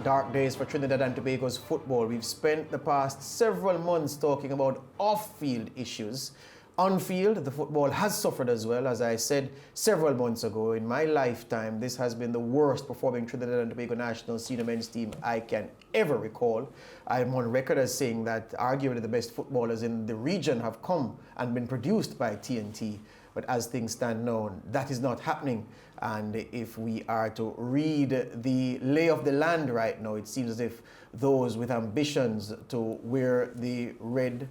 Dark days for Trinidad and Tobago's football. We've spent the past several months talking about off-field issues. On-field, the football has suffered as well. As I said several months ago, in my lifetime, this has been the worst performing Trinidad and Tobago national senior men's team I can ever recall. I'm on record as saying that arguably the best footballers in the region have come and been produced by TNT. But as things stand now, that is not happening. And if we are to read the lay of the land right now, it seems as if those with ambitions to wear the red,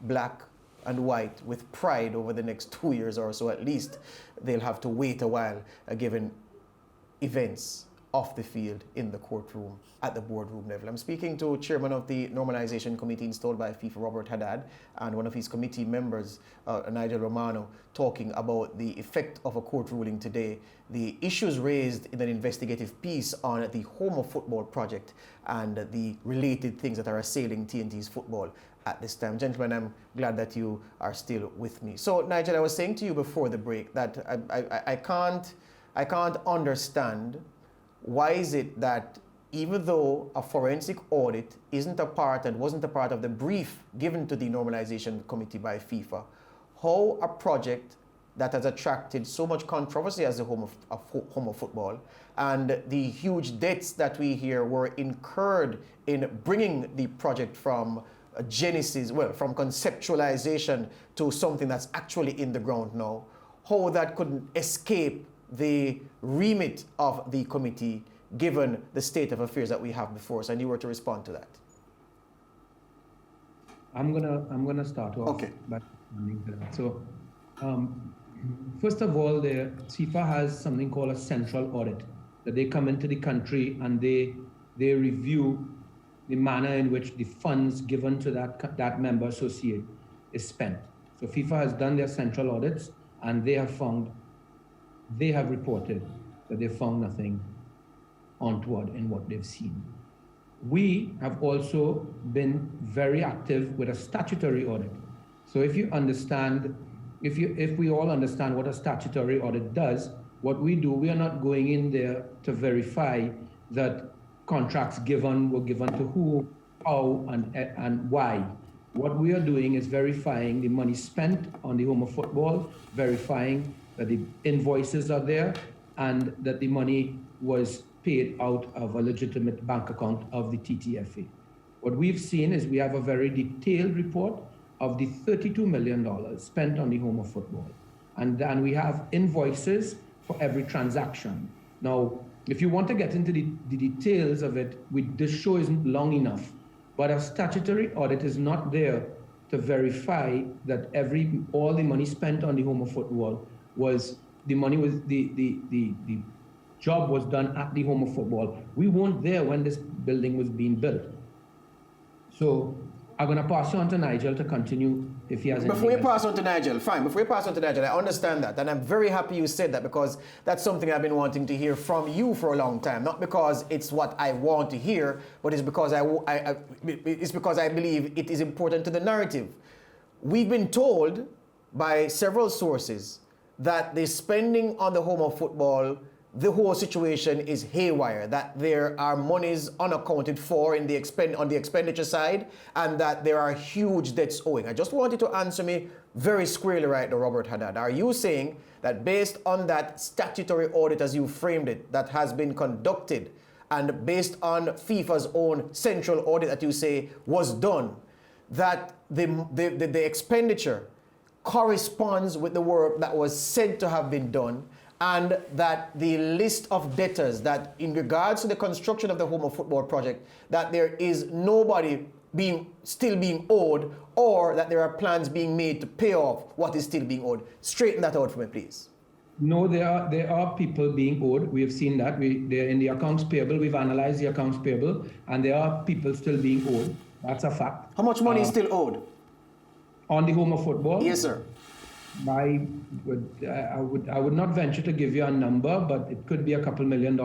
black, and white with pride over the next 2 years or so at least, they'll have to wait a while given events off the field, in the courtroom, at the boardroom level. I'm speaking to chairman of the Normalization Committee installed by FIFA, Robert Hadad, and one of his committee members, Nigel Romano, talking about the effect of a court ruling today, the issues raised in an investigative piece on the Home of Football project, and the related things that are assailing TNT's football at this time. Gentlemen, I'm glad that you are still with me. So, Nigel, I was saying to you before the break that I can't understand why is it that even though a forensic audit isn't a part and wasn't a part of the brief given to the Normalization Committee by FIFA, how a project that has attracted so much controversy as the Home of Football and the huge debts that we hear were incurred in bringing the project from genesis, well, from conceptualization to something that's actually in the ground now, how that couldn't escape the remit of the committee given the state of affairs that we have before us, and you were to respond to that. I'm gonna start off by responding to that. So, first of all, the FIFA has something called a central audit, that they come into the country and they review the manner in which the funds given to that member associate is spent. So FIFA has done their central audits, and they have reported that they found nothing untoward in what they've seen. We have also been very active with a statutory audit. So if we all understand what a statutory audit does, what we do, we are not going in there to verify that contracts were given to who, how, and why. What we are doing is verifying the money spent on the Home of Football, verifying that the invoices are there, and that the money was paid out of a legitimate bank account of the TTFA. What we've seen is we have a very detailed report of the $32 million spent on the Home of Football. And then we have invoices for every transaction. Now, if you want to get into the details of it, this show isn't long enough, but a statutory audit is not there to verify that all the money spent on the Home of Football the job was done at the Home of Football. We weren't there when this building was being built. So I'm going to pass you on to Nigel to continue if he has anything. Before you pass on to Nigel, I understand that. And I'm very happy you said that, because that's something I've been wanting to hear from you for a long time. Not because it's what I want to hear, but it's because I believe it is important to the narrative. We've been told by several sources that the spending on the Home of Football, the whole situation is haywire, that there are monies unaccounted for on the expenditure side, and that there are huge debts owing. I just want you to answer me very squarely right now, Robert Hadad. Are you saying that based on that statutory audit, as you framed it, that has been conducted, and based on FIFA's own central audit that you say was done, that the expenditure corresponds with the work that was said to have been done, and that the list of debtors, that in regards to the construction of the Home of Football project, that there is nobody still being owed, or that there are plans being made to pay off what is still being owed? Straighten that out for me, please. No, there are people being owed. We have seen that. They're in the accounts payable. We've analyzed the accounts payable, and there are people still being owed. That's a fact. How much money is still owed? On the Home of Football? Yes, sir. I would not venture to give you a number, but it could be a couple $1 million.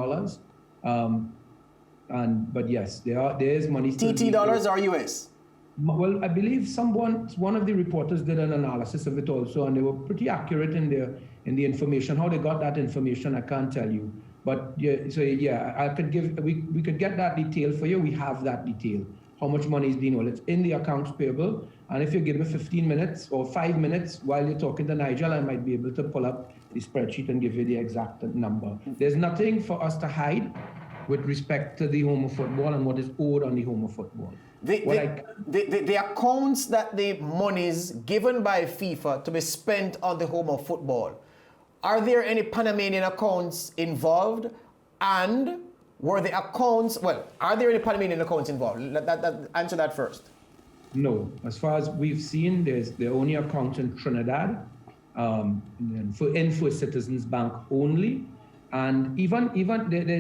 But yes, there is money still. TT dollars or US? Well, I believe one of the reporters did an analysis of it also, and they were pretty accurate in the information. How they got that information, I can't tell you. But yeah, so yeah, I could give, we could get that detail for you. We have that detail. How much money is being owed. It's in the accounts payable. And if you give me 15 minutes or 5 minutes while you're talking to Nigel, I might be able to pull up the spreadsheet and give you the exact number. There's nothing for us to hide with respect to the home of football and what is owed on the home of football. The accounts that the monies given by FIFA to be spent on the home of football, are there any Panamanian accounts involved? And were the accounts, are there any Panamanian accounts involved? Answer that first. No. As far as we've seen, there's the only account in Trinidad, in First Citizens Bank only. And even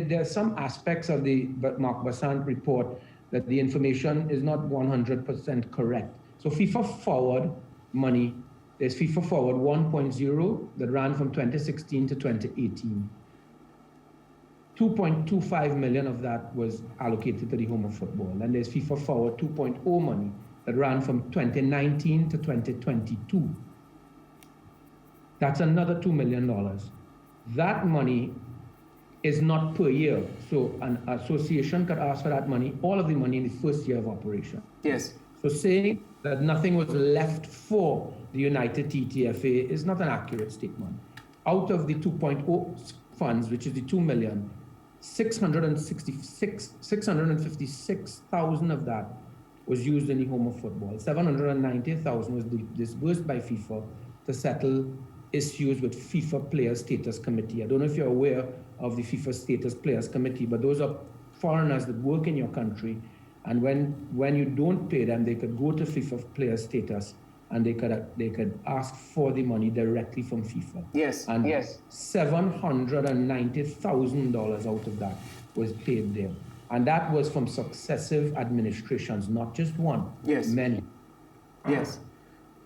there are some aspects of the Mark Bassant report that the information is not 100% correct. So FIFA forward money, there's FIFA forward 1.0 that ran from 2016 to 2018. 2.25 million of that was allocated to the home of football. And there's FIFA forward 2.0 money that ran from 2019 to 2022. That's another $2 million. That money is not per year. So an association could ask for that money, all of the money in the first year of operation. Yes. So saying that nothing was left for the United TTFA is not an accurate statement. Out of the 2.0 funds, which is the 2 million, 656,000 of that was used in the home of football. 790,000 was disbursed by FIFA to settle issues with FIFA Players Status Committee. I don't know if you're aware of the FIFA Status Players Committee, but those are foreigners that work in your country, and when you don't pay them, they could go to FIFA Players Status and they could ask for the money directly from FIFA. Yes. And yes. $790,000 out of that was paid there. And that was from successive administrations, not just one. Yes. Many. Yes.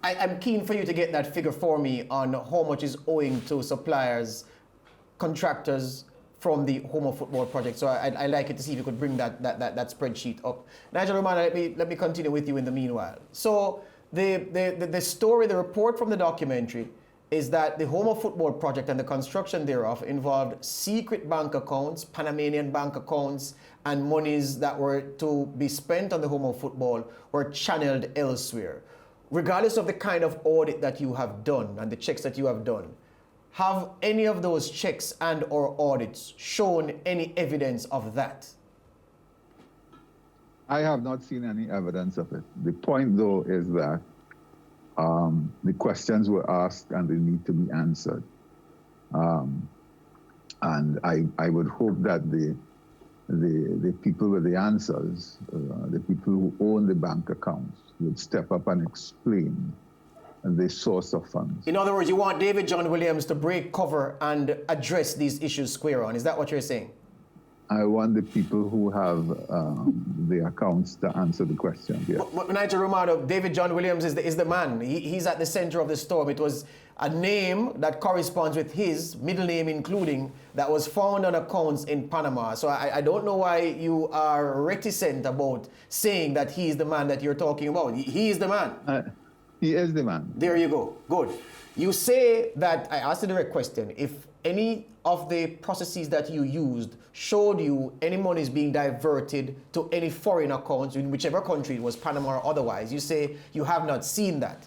I'm keen for you to get that figure for me on how much is owing to suppliers, contractors from the Home of Football project. So I'd like it to see if you could bring that spreadsheet up. Nigel Romano, let me continue with you in the meanwhile. So the story, the report from the documentary is that the Home of Football project and the construction thereof involved secret bank accounts, Panamanian bank accounts, and monies that were to be spent on the Home of Football were channeled elsewhere. Regardless of the kind of audit that you have done and the checks that you have done, have any of those checks and or audits shown any evidence of that? I have not seen any evidence of it. The point, though, is that the questions were asked and they need to be answered. And I would hope that the people with the answers, the people who own the bank accounts, would step up and explain the source of funds. In other words, you want David John Williams to break cover and address these issues square on. Is that what you're saying? I want the people who have the accounts to answer the question. Yes. But Nigel Romano, David John Williams is the man. He's at the center of the storm. It was a name that corresponds with his middle name, including, that was found on accounts in Panama. So I don't know why you are reticent about saying that he is the man that you're talking about. He is the man. He is the man. There you go. Good. You say that, I asked a direct question, if any of the processes that you used showed you any monies being diverted to any foreign accounts in whichever country it was, Panama or otherwise, you say you have not seen that.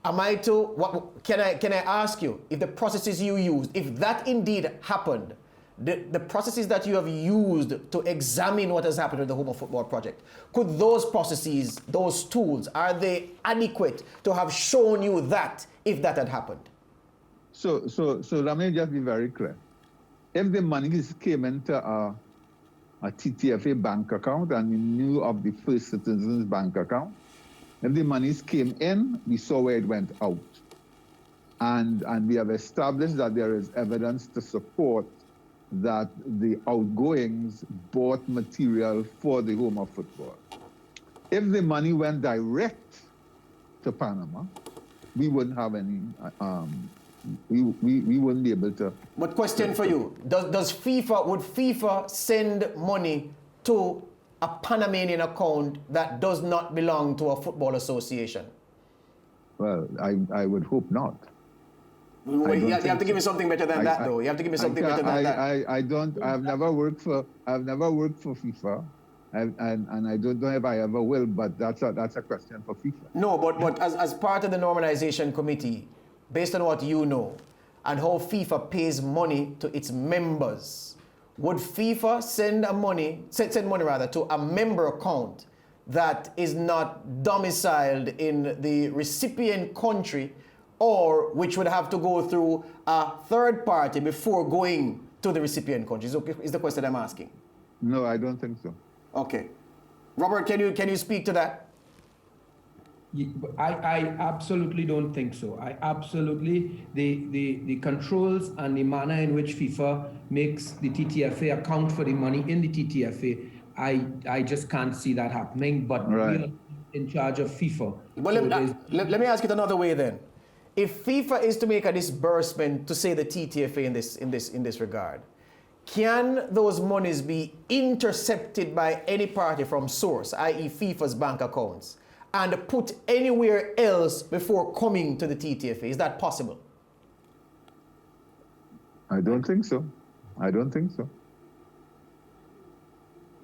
Am I to, can I ask you, if the processes you used, if that indeed happened, the processes that you have used to examine what has happened with the Home of Football project, could those processes, those tools, are they adequate to have shown you that, if that had happened? So let me just be very clear. If the monies came into a TTFA bank account and we knew of the First Citizens bank account, if the monies came in, we saw where it went out. And we have established that there is evidence to support that the outgoings bought material for the Home of Football. If the money went direct to Panama, we wouldn't have any, we wouldn't be able to. But question for you, would FIFA send money to a Panamanian account that does not belong to a football association? Well, I would hope not. You have to give me something better than that, though. You have to give me something better than that. I've never worked for FIFA, and I don't know if I ever will. But that's a question for FIFA. No, but as part of the normalization committee, based on what you know, and how FIFA pays money to its members, would FIFA send money to a member account that is not domiciled in the recipient country, or which would have to go through a third party before going to the recipient country? Is the question I'm asking. No, I don't think so. Okay. Robert, can you speak to that? I absolutely don't think so. I absolutely, the controls and the manner in which FIFA makes the TTFA account for the money in the TTFA, I just can't see that happening, but we are in charge of FIFA. Well, so let me ask it another way then. If FIFA is to make a disbursement to, say, the TTFA in this regard, can those monies be intercepted by any party from source, i.e. FIFA's bank accounts, and put anywhere else before coming to the TTFA? Is that possible? I don't think so.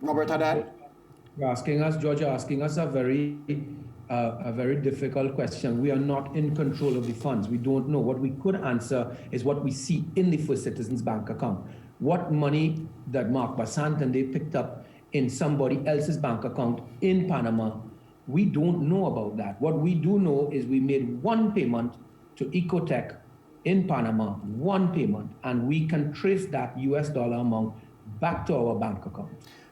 Robert Hadad? George, you're asking us a very difficult question. We are not in control of the funds. We don't know. What we could answer is what we see in the First Citizens bank account. What money that Mark Bassant and they picked up in somebody else's bank account in Panama, we don't know about that. What we do know is we made one payment to Ecotech in Panama, one payment, and we can trace that US dollar amount back to our bank account.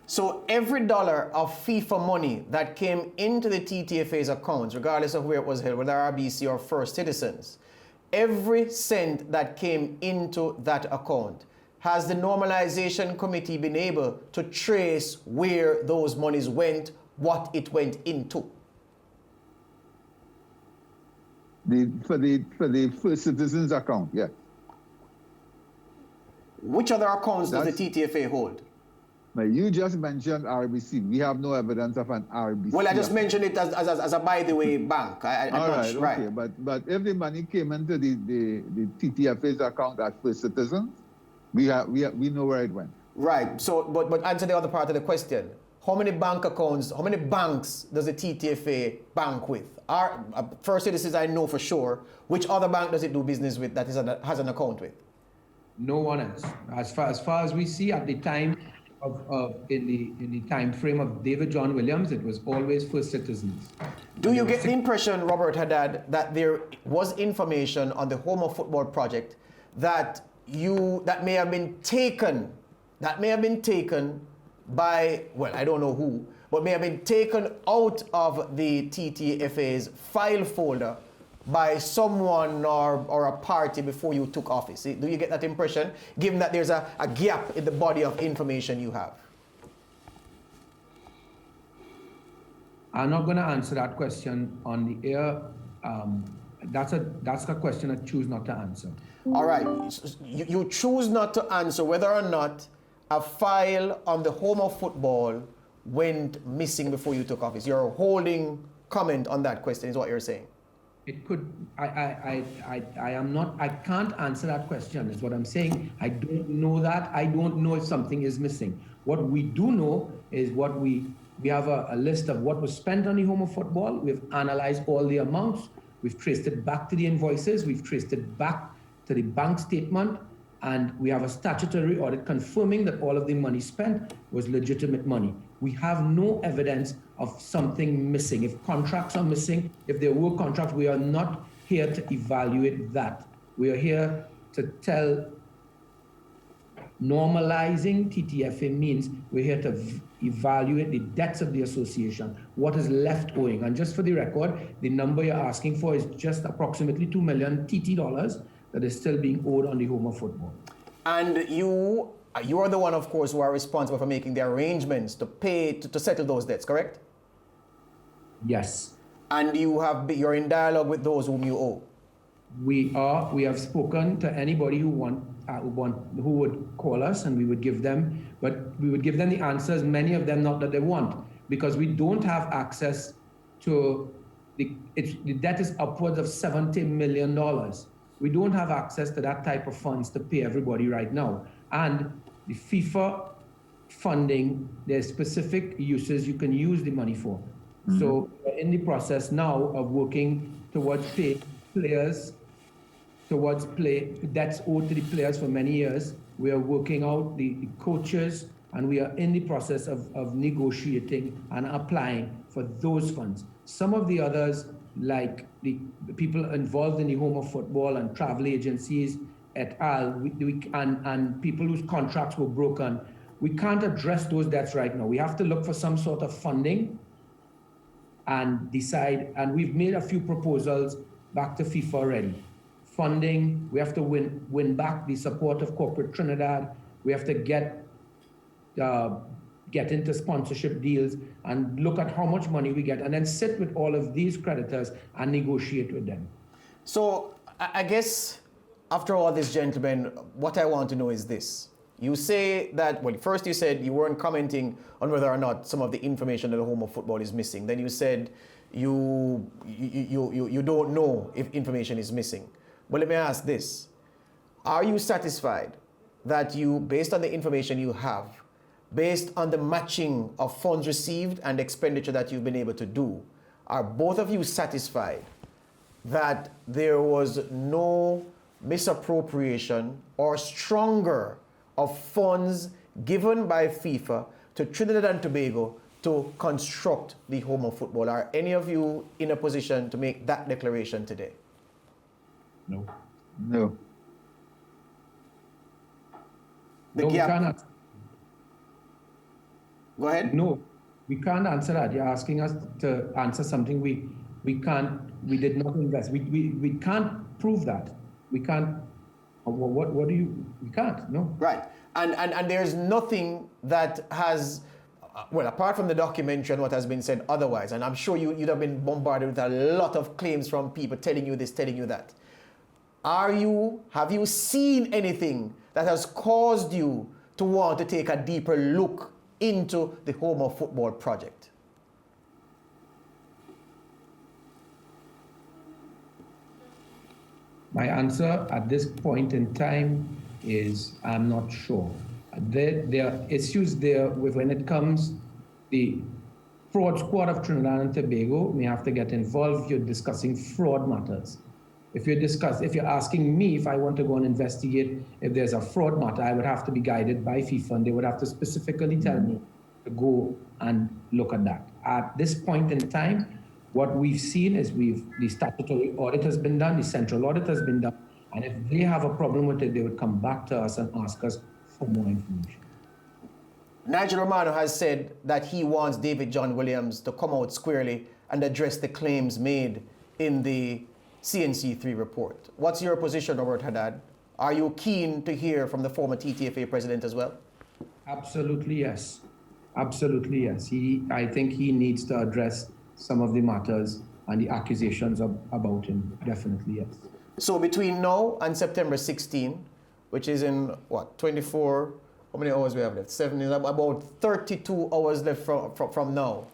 So every dollar of FIFA money that came into the TTFA's accounts, regardless of where it was held, whether RBC or First Citizens, every cent that came into that account, has the normalization committee been able to trace where those monies went, what it went into? For the First Citizens account, yes. Which other accounts does the TTFA hold? Now, you just mentioned RBC. We have no evidence of an RBC. Well, I just mentioned it as a by-the-way bank. Okay. But if the money came into the TTFA's account at First Citizens, we know where it went. Right. So, but answer the other part of the question. How many bank accounts, how many banks does the TTFA bank with? First Citizens, I know for sure. Which other bank does it do business with that has an account with? No one else. As far as we see at the time in the time frame of David John Williams, it was always First Citizens. Do you get the impression, Robert Hadad, that there was information on the Home of Football project that may have been taken by, well, I don't know who, but may have been taken out of the TTFA's file folder by someone or a party before you took office? Do you get that impression, given that there's a gap in the body of information you have? I'm not going to answer that question on the air. That's a question I choose not to answer. All right. You choose not to answer whether or not a file on the Home of Football went missing before you took office. You're holding comment on that question, is what you're saying. It could. I am not. I can't answer that question. Is what I'm saying. I don't know that. I don't know if something is missing. What we do know is what we have a list of what was spent on the Home of Football. We've analyzed all the amounts. We've traced it back to the invoices. We've traced it back to the bank statement, and we have a statutory audit confirming that all of the money spent was legitimate money. We have no evidence of something missing. If contracts are missing, if there were contracts, we are not here to evaluate that. We are here to tell normalizing TTFA means we're here to evaluate the debts of the association, what is left owing. And just for the record, the number you're asking for is just approximately 2 million TT dollars that is still being owed on the Home of Football. And you are the one, of course, who are responsible for making the arrangements to pay, to settle those debts, correct? Yes. And you're in dialogue with those whom you owe? We have spoken to anybody who would call us, and we would give them the answers, many of them not that they want, because we don't have access to the debt is upwards of $70 million. We don't have access to that type of funds to pay everybody right now. And the FIFA funding, there's specific uses you can use the money for. So we're in the process now of working towards pay players, debts owed to the players for many years. We are working out the coaches, and we are in the process of negotiating and applying for those funds. Some of the others, like the people involved in the home of football and travel agencies et al., and people whose contracts were broken, we can't address those debts right now. We have to look for some sort of funding and decide, and we've made a few proposals back to FIFA already. Funding, we have to win back the support of corporate Trinidad. We have to get into sponsorship deals and look at how much money we get, and then sit with all of these creditors and negotiate with them. So I guess after all this, gentlemen, what I want to know is this. You say that, well, first you said you weren't commenting on whether or not some of the information that the home of football is missing. Then you said you don't know if information is missing. But let me ask this. Are you satisfied that you, based on the information you have, based on the matching of funds received and expenditure that you've been able to do, are both of you satisfied that there was no misappropriation or stronger of funds given by FIFA to Trinidad and Tobago to construct the home of football? Are any of you in a position to make that declaration today? No. No. No, we cannot. Go ahead. No, we can't answer that. You're asking us to answer something we did not invest. We can't prove that. We can't. What do you? We can't. No. Right. And there's nothing that has, well, apart from the documentary and what has been said otherwise, and I'm sure you'd have been bombarded with a lot of claims from people telling you this, telling you that. Have you seen anything that has caused you to want to take a deeper look into the home of football project? My answer at this point in time is I'm not sure. There are issues there with when it comes, the fraud squad of Trinidad and Tobago may have to get involved if you're discussing fraud matters. If you're asking me if I want to go and investigate if there's a fraud matter, I would have to be guided by FIFA, and they would have to specifically tell me to go and look at that. At this point in time, what we've seen is the statutory audit has been done, the central audit has been done, and if they have a problem with it, they would come back to us and ask us for more information. Nigel Romano has said that he wants David John Williams to come out squarely and address the claims made in the CNC3 report. What's your position, Robert Hadad? Are you keen to hear from the former TTFA president as well? Absolutely, yes. Absolutely, yes. I think he needs to address some of the matters and the accusations about him. Definitely, yes. So between now and September 16, which is in, 24, how many hours we have left? About 32 hours left from now.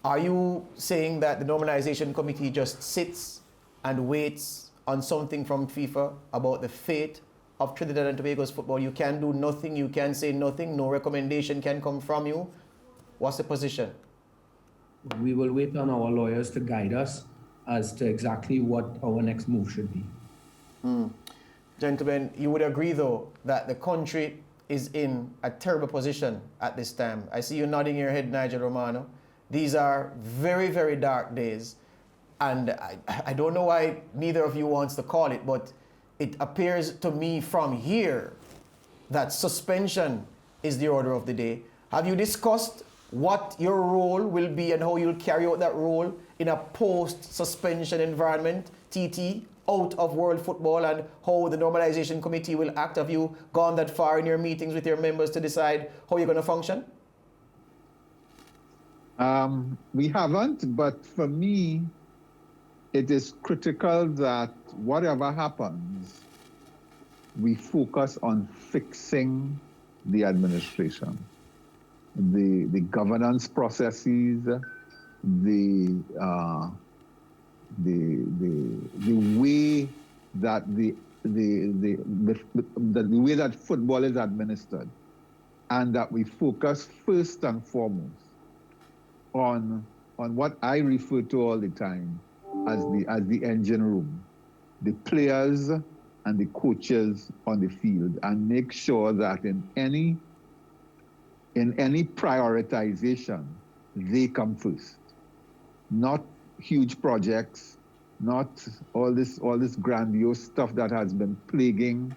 Are you saying that the Normalization Committee just sits and waits on something from FIFA about the fate of Trinidad and Tobago's football? You can do nothing, you can say nothing, no recommendation can come from you. What's the position? We will wait on our lawyers to guide us as to exactly what our next move should be. Gentlemen, you would agree though that the country is in a terrible position at this time. I see you nodding your head, Nigel Romano. These are very, very dark days. And I don't know why neither of you wants to call it, but it appears to me from here that suspension is the order of the day. Have you discussed what your role will be and how you'll carry out that role in a post-suspension environment, TT, out of world football, and how the Normalization Committee will act? Have you gone that far in your meetings with your members to decide how you're going to function? We haven't, but for me, it is critical that whatever happens, we focus on fixing the administration, the governance processes, the way that the way that football is administered, and that we focus first and foremost on what I refer to all the time as the engine room, the players and the coaches on the field, and make sure that in any prioritization, they come first. Not huge projects, not all this grandiose stuff that has been plaguing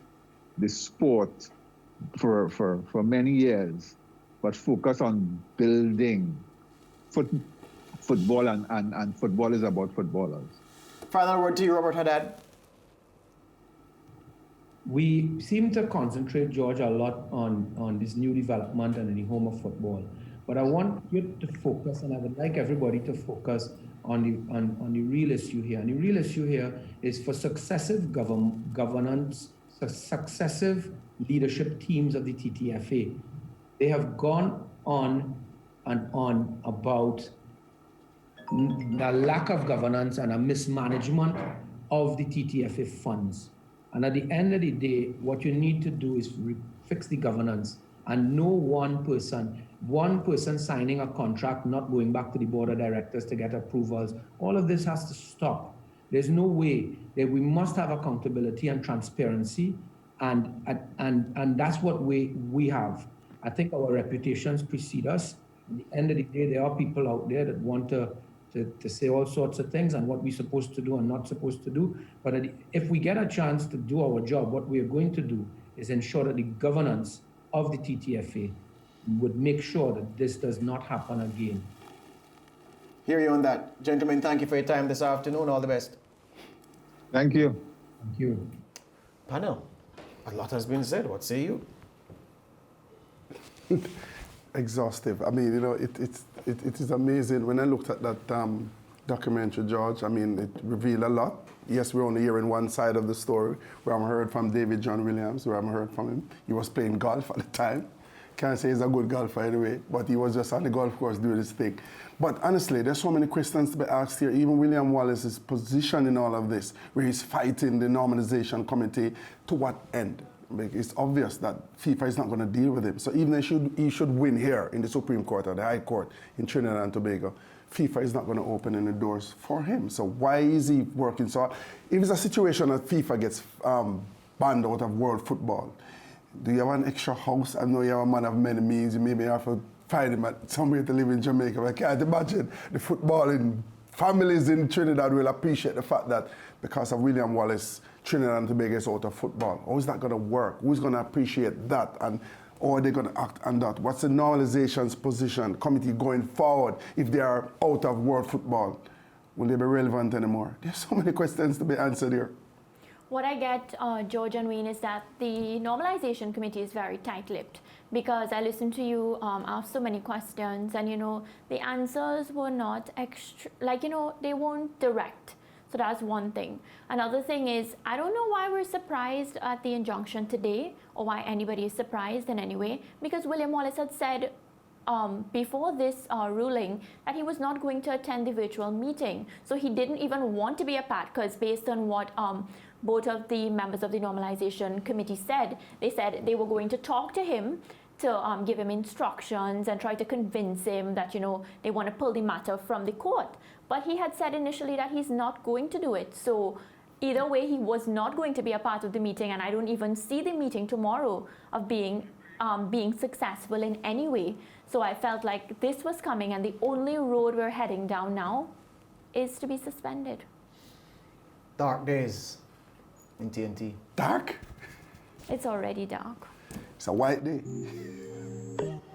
the sport for many years, but focus on building football, and football is about footballers. Final word to you, Robert Hadad. We seem to concentrate, George, a lot on this new development and in the home of football. But I want you to focus, and I would like everybody to focus on the real issue here. And the real issue here is for successive governance, successive leadership teams of the TTFA. They have gone on and on about the lack of governance and a mismanagement of the TTFA funds. And at the end of the day, what you need to do is fix the governance, and no one person signing a contract, not going back to the board of directors to get approvals. All of this has to stop. There's no way that we must have accountability and transparency, and that's what we have. I think our reputations precede us. At the end of the day, there are people out there that want to say all sorts of things and what we're supposed to do and not supposed to do. But if we get a chance to do our job, what we are going to do is ensure that the governance of the TTFA would make sure that this does not happen again. Hear you on that. Gentlemen, thank you for your time this afternoon. All the best. Thank you. Thank you. Panel, a lot has been said. What say you? Exhaustive. I mean, you know, it is amazing. When I looked at that documentary, George, I mean, it revealed a lot. Yes, we're only hearing one side of the story. We haven't heard from David John Williams. We haven't heard from him. He was playing golf at the time. Can't say he's a good golfer anyway, but he was just on the golf course doing his thing. But honestly, there's so many questions to be asked here. Even William Wallace's position in all of this, where he's fighting the normalization committee, to what end? It's obvious that FIFA is not going to deal with him. So even he should win here in the Supreme Court or the High Court in Trinidad and Tobago, FIFA is not going to open any doors for him. So why is he working so hard? If it's a situation that FIFA gets banned out of world football, do you have an extra house? I know you're a man of many means. You maybe have to find him at somewhere to live in Jamaica. But I can't imagine the footballing families in Trinidad will appreciate the fact that because of William Wallace, Trinidad and Tobago is out of football. How is that going to work? Who's going to appreciate that? And or are they going to act on that? What's the normalization's position, committee going forward if they are out of world football? Will they be relevant anymore? There's so many questions to be answered here. What I get, George and Wayne, is that the Normalization Committee is very tight-lipped, because I listened to you ask so many questions, and, you know, the answers were not they weren't direct. So that's one thing. Another thing is, I don't know why we're surprised at the injunction today, or why anybody is surprised in any way, because William Wallace had said before this ruling that he was not going to attend the virtual meeting. So he didn't even want to be a part, because based on what both of the members of the Normalization Committee said, they said they were going to talk to him to give him instructions and try to convince him that, you know, they want to pull the matter from the court. But he had said initially that he's not going to do it. So either way, he was not going to be a part of the meeting, and I don't even see the meeting tomorrow of being successful in any way. So I felt like this was coming, and the only road we're heading down now is to be suspended. Dark days in TNT. Dark? It's already dark. It's a white day.